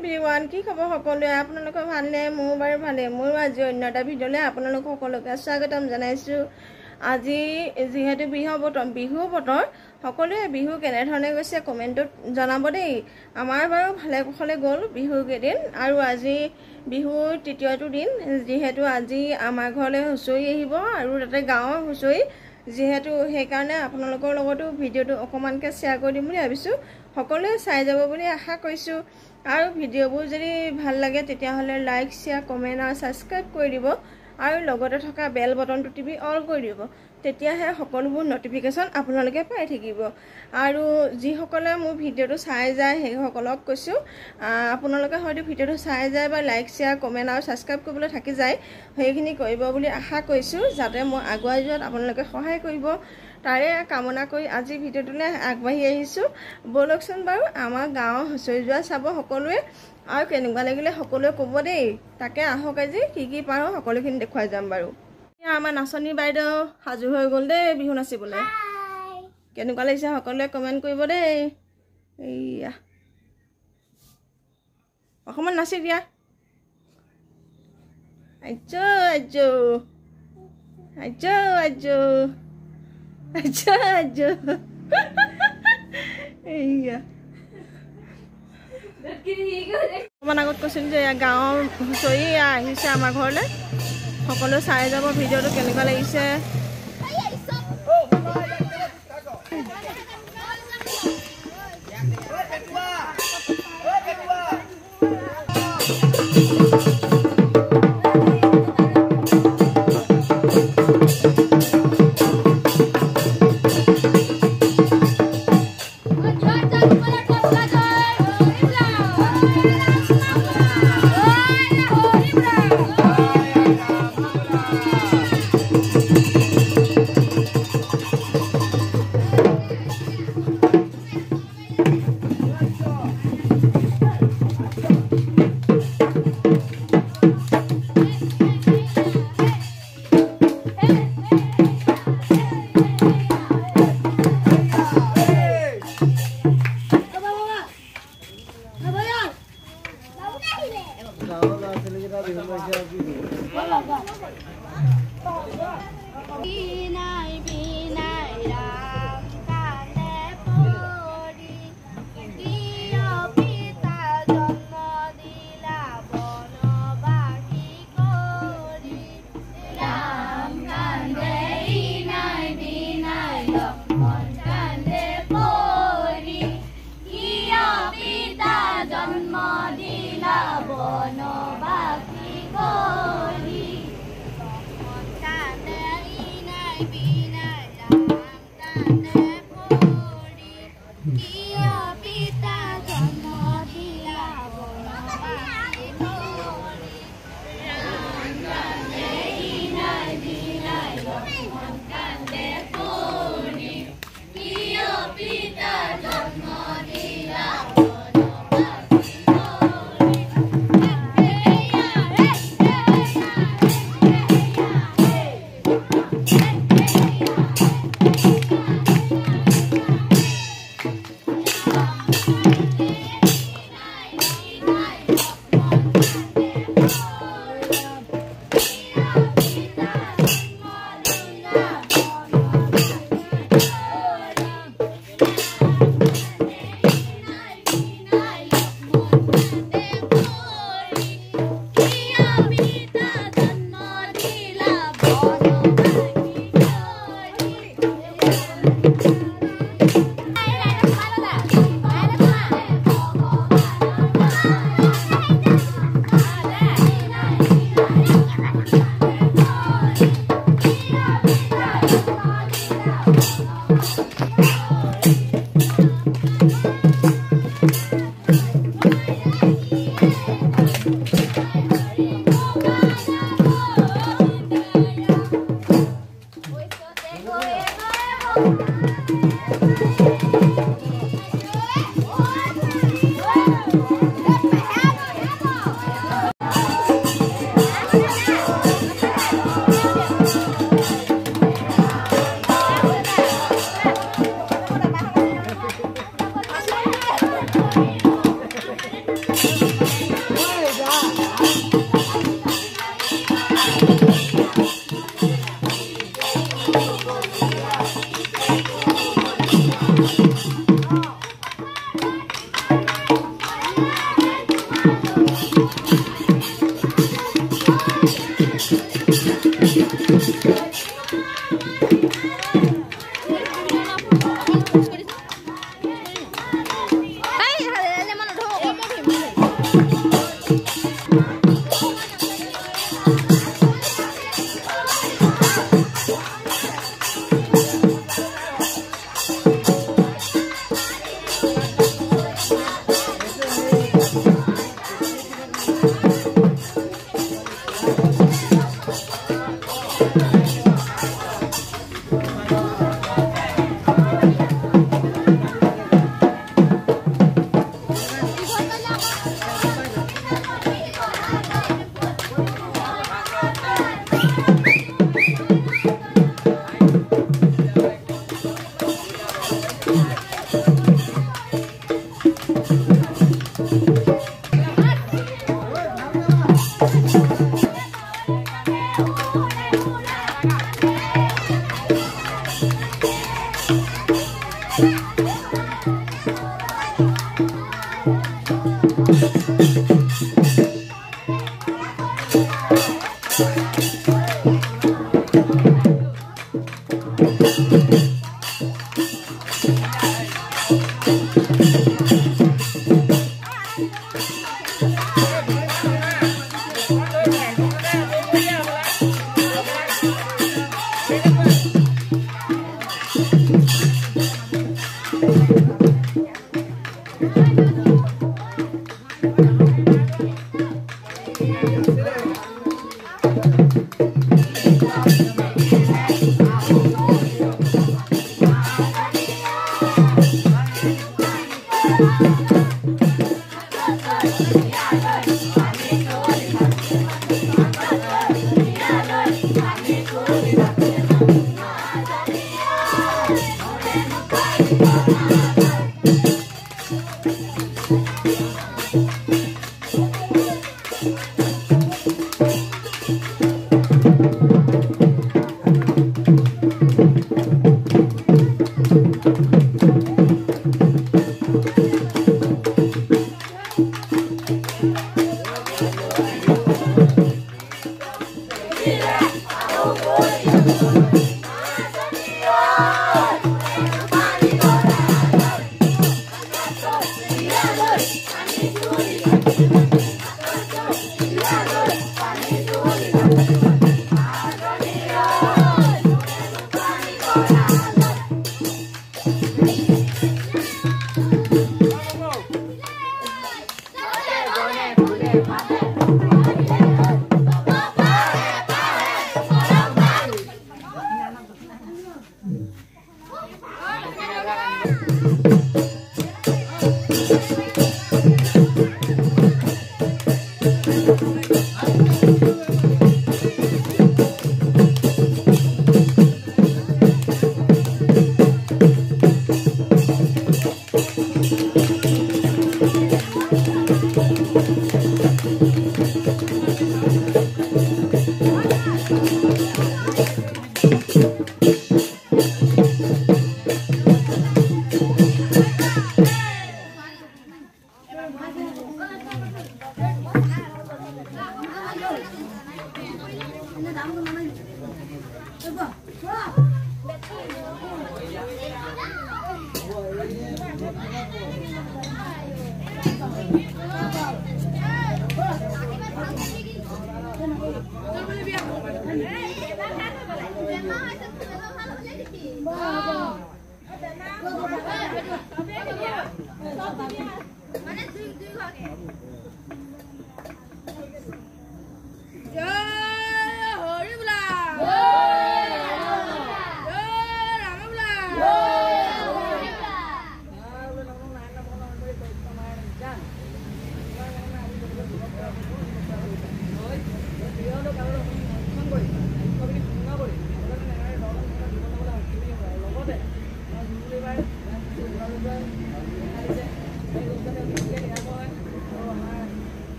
everyone, কি খবৰ সকলোৱে আপোনালোকৰ ভালনে মোৰ বাৰু ভালে মোৰ আজি অন্য এটা ভিডিঅ'লৈ আপোনালোক সকলোকে স্বাগতম জনাইছো আজি যিহেতু বিহু বতৰ সকলোৱে বিহু কেনে ধৰণে গৈছে কমেন্টত জনাব দেই আমাৰ বাৰু ভালে কুশলে গ'ল বিহু কেদিন আৰু আজি বিহুৰ তৃতীয়টো দিন যিহেতু আজি আমাৰ ঘৰলৈ হুঁচৰি আহিব আৰু তাতে গাঁৱৰ হুঁচৰি যেহেতু সেই কাৰণে আপোনালোকৰ লগতো ভিডিঅ'টো অকমানকে শেয়াৰ কৰি দিম বুলি ভাবিছো সকলোৱে চাই যাব বুলি আশা কৰিছো আৰু ভিডিঅ'বোৰ যদি ভাল লাগে তেতিয়া হলে লাইক শেয়াৰ কমেন্ট আৰু সাবস্ক্ৰাইব কৰি দিব আৰু লগতে থকা বেল বটনটো টিপি অল কৰি দিব তেতিয়াহে সকলোবোৰ নটিফিকেশন আপোনালোকে পাই থাকিব আৰু যি সকলে মোৰ ভিডিঅ'টো চাই যায় সেই সকলক কৈছো আপোনালোকে হয়তো ভিডিঅ'টো চাই যায় বা লাইক শেয়াৰ কমেন্ট আৰু সাবস্ক্ৰাইব কৰিবলৈ থাকি যায় সেইখিনি কৰিব বুলি আশা কৰিছো যাতে মই আগুৱাই যোৱাত আপোনালোকে সহায় কৰিব তাৰে কামনা কৰি আজি ভিডিঅ'টোলৈ আগবাঢ়ি আহিছো বলকচোন বাৰু আমাৰ গাঁৱৰ হুঁচৰি যোৱা চাব সকলোৱে আৰু কেনেকুৱা লাগিলে সকলোৱে ক'ব দেই তাকে আহক আজি কি পাৰো সকলোখিনি দেখুৱাই যাম বাৰু আমাৰ নাচনী বাইদেউ সাজু হৈ গ'ল দেই বিহু নাচিবলৈ কেনেকুৱা লাগিছে সকলোৱে কমেন্ট কৰিব দেই এইয়া অকমান নাচি দিয়া আজ্জো আজ্জো আজ্জো আজ্জো আজ্জো আজ্জো এইয়া অকমান আগত কৈছিল যে গাঁৱৰ হুঁচৰি আহিছে আমাৰ ঘৰলৈ সকলো চাই যাব ভিডিঅ'টো কেনেকুৱা লাগিছে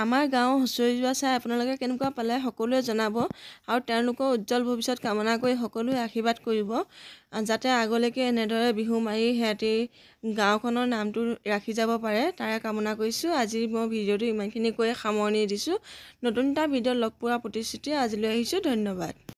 আমাৰ গাঁও হুঁচৰি যোৱা চাই আপোনালোকে কেনেকুৱা পালে সকলোৱে জনাব আৰু তেওঁলোকৰ উজ্জ্বল ভৱিষ্যত কামনা কৰি সকলোৱে আশীৰ্বাদ কৰিব যাতে আগলৈকে এনেদৰে বিহু মাৰি সিহঁতি গাঁওখনৰ নামটো ৰাখি যাব পাৰে তাৰে কামনা কৰিছোঁ। আজি মই ভিডিঅ'টো ইমানখিনি কৈ সামৰণি দিছোঁ। নতুন এটা ভিডিঅ'ত লগ পোৱাৰ প্ৰতিশ্ৰুতি আজিলৈ আহিছোঁ। ধন্যবাদ।